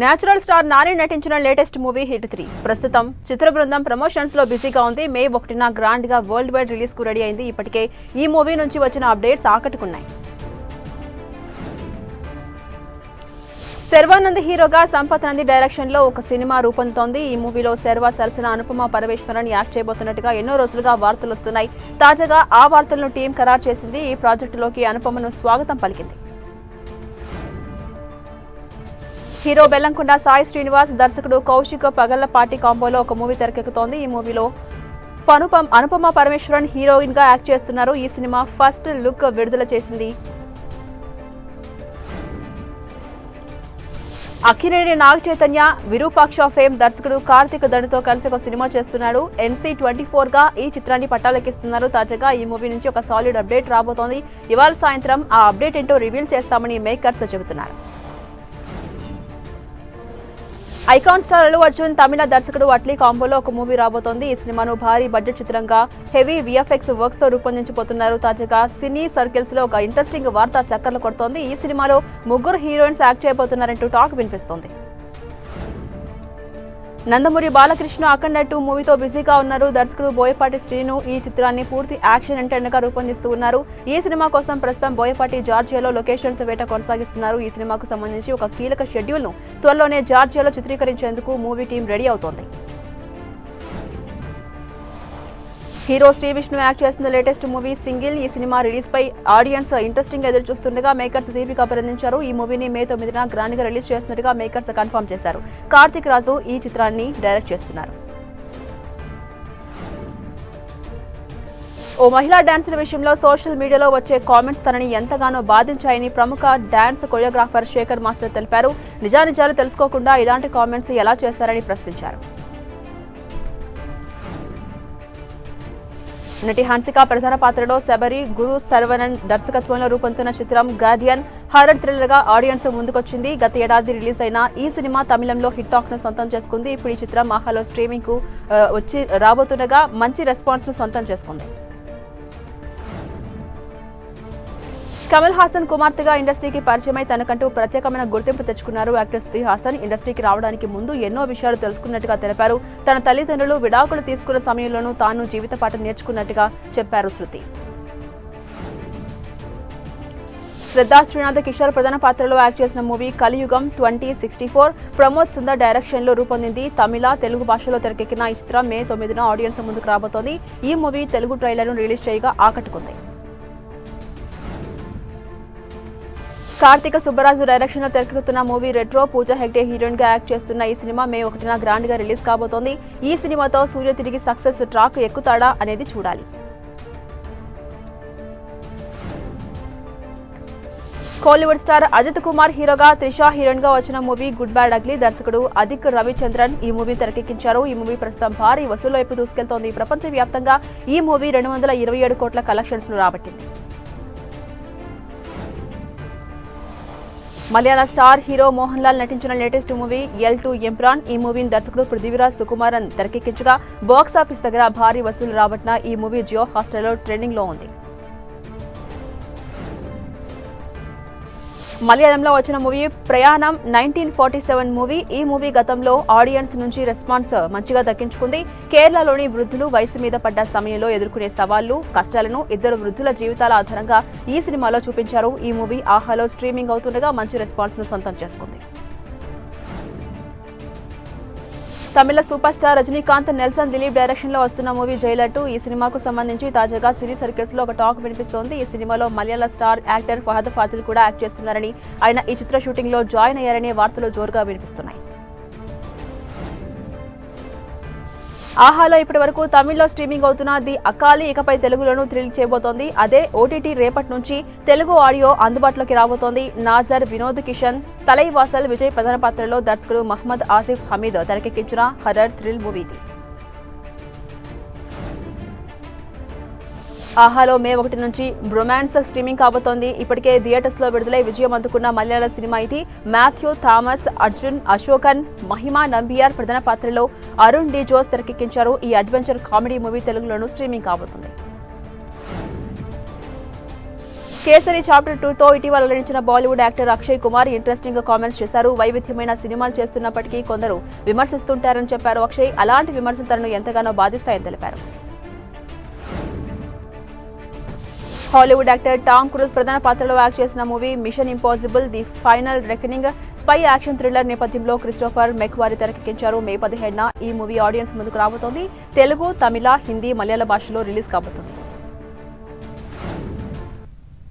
Natural star Nani నటించిన latest movie hit 3 ప్రస్తుతం చిత్ర బృందం ప్రమోషన్స్ లో బిజీగా ఉంది. మే 1న గ్రాండ్ గా వరల్డ్ వైడ్ రిలీజ్ కు రెడీ అయింది. ఇప్పటికే ఈ మూవీ నుంచి వచ్చిన అప్డేట్స్ ఆకట్టుకున్నాయి. శర్వానంద్ హీరోగా సంపత్ నంది డైరెక్షన్ లో ఒక సినిమా రూపొందుతోంది. ఈ మూవీలో శర్వా సరసన అనుపమ పరమేశ్వరన్ యాక్ట్ చేయబోతున్నట్టుగా ఎన్నో రోజులుగా వార్తలు వస్తున్నాయి. తాజాగా ఆ వార్తలను టీం ఖరారు చేసింది. ఈ ప్రాజెక్టులోకి అనుపమను స్వాగతం పలికింది. హీరో బెల్లంకొండ సాయి శ్రీనివాస్, దర్శకుడు కౌశిక్ పగళ్లపాటి కాంబోలో ఒక మూవీ తెరకెక్కుతోంది. ఈ మూవీలో అనుపమ పరమేశ్వరన్ హీరోయిన్ గా యాక్ట్ చేస్తున్నారు. ఈ సినిమా ఫస్ట్ లుక్ విడుదల చేసింది. అక్కినేని నాగ చైతన్య విరూపాక్ష ఫేమ్ దర్శకుడు కార్తిక్ దండుతో కలిసి ఒక సినిమా చేస్తున్నాడు. NC24 గా ఈ చిత్రాన్ని పట్టాలెక్కిస్తున్నారు. తాజాగా ఈ మూవీ నుంచి ఒక సాలిడ్ అప్డేట్ రాబోతోంది. ఇవాళ సాయంత్రం ఆ అప్డేట్ ఏంటో రివీల్ చేస్తామని మేకర్స్ చెబుతున్నారు. ఐకాన్ స్టార్ అల్లు అర్జున్ తమిళ దర్శకుడు అట్లీ కాంబోలో ఒక మూవీ రాబోతోంది. ఈ సినిమాను భారీ బడ్జెట్ చిత్రంగా హెవీ VFX వర్క్స్ తో రూపొందించబోతున్నారు. తాజాగా సినీ సర్కిల్స్ లో ఒక ఇంట్రెస్టింగ్ వార్త చక్కర్లు కొడుతోంది. ఈ సినిమాలో 3 హీరోయిన్స్ యాక్ట్ చేయబోతున్నారంటూ టాక్ వినిపిస్తోంది. నందమూరి బాలకృష్ణ అఖండ 2 మూవీతో బిజీగా ఉన్నారు. దర్శకుడు బోయపాటి శ్రీను ఈ చిత్రాన్ని పూర్తి యాక్షన్ ఎంటర్టైనర్ గా రూపొందిస్తూ ఉన్నారు. ఈ సినిమా కోసం ప్రస్తుతం బోయపాటి జార్జియాలో లొకేషన్స్ వేట కొనసాగిస్తున్నారు. ఈ సినిమాకు సంబంధించి ఒక కీలక షెడ్యూల్ ను త్వరలోనే జార్జియాలో చిత్రీకరించేందుకు మూవీ టీం రెడీ అవుతోంది. హీరో శ్రీ విష్ణు యాక్ట్ చేస్తున్న లేటెస్ట్ మూవీ సింగిల్. ఈ సినిమా రిలీజ్ పై ఆడియన్స్ ఇంట్రెస్టింగ్ గా ఎదురు చూస్తుండగా మేకర్స్ దీపిక అభినందించారు. ఈ మూవీని మే 9న గ్రాండ్ గా రిలీజ్ చేస్తున్నట్టుగా మేకర్స్ కన్ఫర్మ్ చేశారు. కార్తిక్ రాజు ఈ చిత్రాన్ని డైరెక్ట్ చేస్తున్నారు. ఓ మహిళా డాన్సర్ విషయంలో సోషల్ మీడియాలో వచ్చే కామెంట్స్ తనని ఎంతగానో బాధించాయని ప్రముఖ డాన్స్ కొరియోగ్రాఫర్ శేఖర్ మాస్టర్ తెలిపారు. నిజానిజాలు తెలుసుకోకుండా ఇలాంటి కామెంట్స్ ఎలా చేస్తారని ప్రశ్నించారు. నటి హన్సిక ప్రధాన పాత్రలో శబరి గురు సర్వనన్ దర్శకత్వంలో రూపొందుతున్న చిత్రం గార్డియన్ హారర్ థ్రిల్లర్ గా ఆడియన్స్ ముందుకొచ్చింది. గత ఏడాది రిలీజ్ అయిన ఈ సినిమా తమిళంలో హిట్ టాక్ ను సొంతం చేసుకుంది. ఇప్పుడు ఈ చిత్రం ఆహాలో స్ట్రీమింగ్ కు వచ్చి రాబోతుండగా మంచి రెస్పాన్స్ ను సొంతం చేసుకుంది. కమల్ హాసన్ కుమార్తెగా ఇండస్ట్రీకి పరిచయమై తనకంటూ ప్రత్యేకమైన గుర్తింపు తెచ్చుకున్నారు. యాక్టర్ శృతి హాసన్ ఇండస్ట్రీకి రావడానికి ముందు ఎన్నో విషయాలు తెలుసుకున్నట్టుగా తెలిపారు. తన తల్లిదండ్రులు విడాకులు తీసుకున్న సమయంలోనూ తాను జీవిత పాఠం నేర్చుకున్నట్టుగా చెప్పారు శృతి. శ్రద్ధా శ్రీనాథ్ కిషోర్ ప్రధాన పాత్రలో యాక్ట్ చేసిన మూవీ కలియుగం 2064 ప్రమోద్ సుందర్ డైరెక్షన్ లో రూపొందింది. తమిళ, తెలుగు భాషలో తెరకెక్కిన ఈ చిత్రం మే 9న ఆడియన్స్ ముందుకు రాబోతోంది. ఈ మూవీ తెలుగు ట్రైలర్ ను రిలీజ్ చేయగా ఆకట్టుకుంది. కార్తిక సుబ్బరాజు డైరెక్షన్ లో తెరకెక్కుతున్న movie retro. Pooja Hegde heroine గా యాక్ట్ చేస్తున్న ఈ సినిమా మే 1న గ్రాండ్ గా రిలీజ్ కాబోతోంది. ఈ సినిమాతో సూర్య తిరిగి సక్సెస్ ట్రాక్ ఎక్కుతాడా అనేది చూడాలి. కోలీవుడ్ స్టార్ అజిత్ కుమార్ హీరోగా త్రిషా హీరోయిన్ గా వచ్చిన మూవీ గుడ్ బ్యాడ్ అగ్లీ. దర్శకుడు అదిక్ రవిచంద్రన్ ఈ మూవీ తెరకెక్కించారు. ఈ మూవీ ప్రస్తుతం భారీ వసూలు వైపు దూసుకెళ్తోంది. ప్రపంచ వ్యాప్తంగా ఈ మూవీ 227 కోట్ల కలెక్షన్స్ ను రాబట్టింది. మలయాళ స్టార్ హీరో మోహన్ లాల్ నటించిన లేటెస్ట్ మూవీ L2 ఎంప్రాన్. ఈ మూవీని దర్శకుడు పృథ్వీరాజ్ సుకుమారన్ తెరకెక్కించగా బాక్సాఫీస్ దగ్గర భారీ వసూలు రాబట్టిన ఈ మూవీ జియో హాట్‌స్టార్లో ట్రెండింగ్ లో ఉంది. మలయాళంలో వచ్చిన మూవీ ప్రయాణం 1947 మూవీ. ఈ మూవీ గతంలో ఆడియన్స్ నుంచి రెస్పాన్స్ మంచిగా దక్కించుకుంది. కేరళలోని వృద్ధులు వయసు మీద పడ్డ సమయంలో ఎదుర్కొనే సవాళ్లు, కష్టాలను 2 వృద్ధుల జీవితాల ఆధారంగా ఈ సినిమాలో చూపించారు. ఈ మూవీ ఆహాలో స్ట్రీమింగ్ అవుతుండగా మంచి రెస్పాన్స్ ను సొంతం చేసుకుంది. తమిళ super star Rajinikanth, Nelson Dilip direction లో వస్తున్న మూవీ జైలర్ 2. ఈ సినిమాకు సంబంధించి తాజాగా సినీ సర్కిల్స్ లో ఒక టాక్ వినిపిస్తోంది. ఈ సినిమాలో మలయాళ స్టార్ యాక్టర్ ఫహద్ ఫాజిల్ కూడా యాక్ట్ చేస్తున్నారని, ఆయన ఈ చిత్ర షూటింగ్ లో జాయిన్ అయ్యారనే వార్తలు జోరుగా వినిపిస్తున్నాయి. ఆహాలో ఇప్పటి వరకు తమిళ్లో స్ట్రీమింగ్ అవుతున్న ది అకాలి ఇకపై తెలుగులోనూ థ్రిల్ చేయబోతోంది. అదే OTT రేపటి నుంచి తెలుగు ఆడియో అందుబాటులోకి రాబోతోంది. నాజర్, వినోద్ కిషన్, తలైవాసల్, విజయ్ ప్రధాన పాత్రలో దర్శకుడు మహమ్మద్ ఆసిఫ్ హమీద్ తెరకెక్కించిన హర్రర్ థ్రిల్ మూవీ ఇది. ఆహాలో మే 1 నుంచి బ్రొమాన్స్ స్ట్రీమింగ్ కాబోతోంది. ఇప్పటికే థియేటర్స్ లో విడుదలై విజయం అందుకున్న మలయాళ సినిమా ఇది. మాథ్యూ థామస్, అర్జున్ అశోకన్, మహిమా నంబియార్ ప్రధాన పాత్రలో అరుణ్ డి జోస్ తెరకెక్కించారు. ఈ అడ్వెంచర్ కామెడీ మూవీ తెలుగులోనూ స్ట్రీమింగ్ కాబోతుంది. కేసరి చాప్టర్ 2తో ఇటీవల నటించిన Bollywood actor Akshay Kumar interesting comments చేశారు. వైవిధ్యమైన సినిమాలు చేస్తున్నప్పటికీ కొందరు విమర్శిస్తుంటారని చెప్పారు అక్షయ్. అలాంటి విమర్శలు తనను ఎంతగానో బాధిస్తాయని తెలిపారు. హాలీవుడ్ యాక్టర్ టామ్ క్రూజ్ ప్రధాన పాత్రలో యాక్ట్ చేసిన movie mission impossible the final reckoning spy action thriller నేపథ్యంలో క్రిస్టోఫర్ మెక్వారీ తెరకెక్కించారు. మే 17న ఈ మూవీ ఆడియన్స్ ముందుకు రాబోతోంది. తెలుగు, తమిళ, హిందీ, మలయాళ భాషలో రిలీజ్ కాబోతోంది.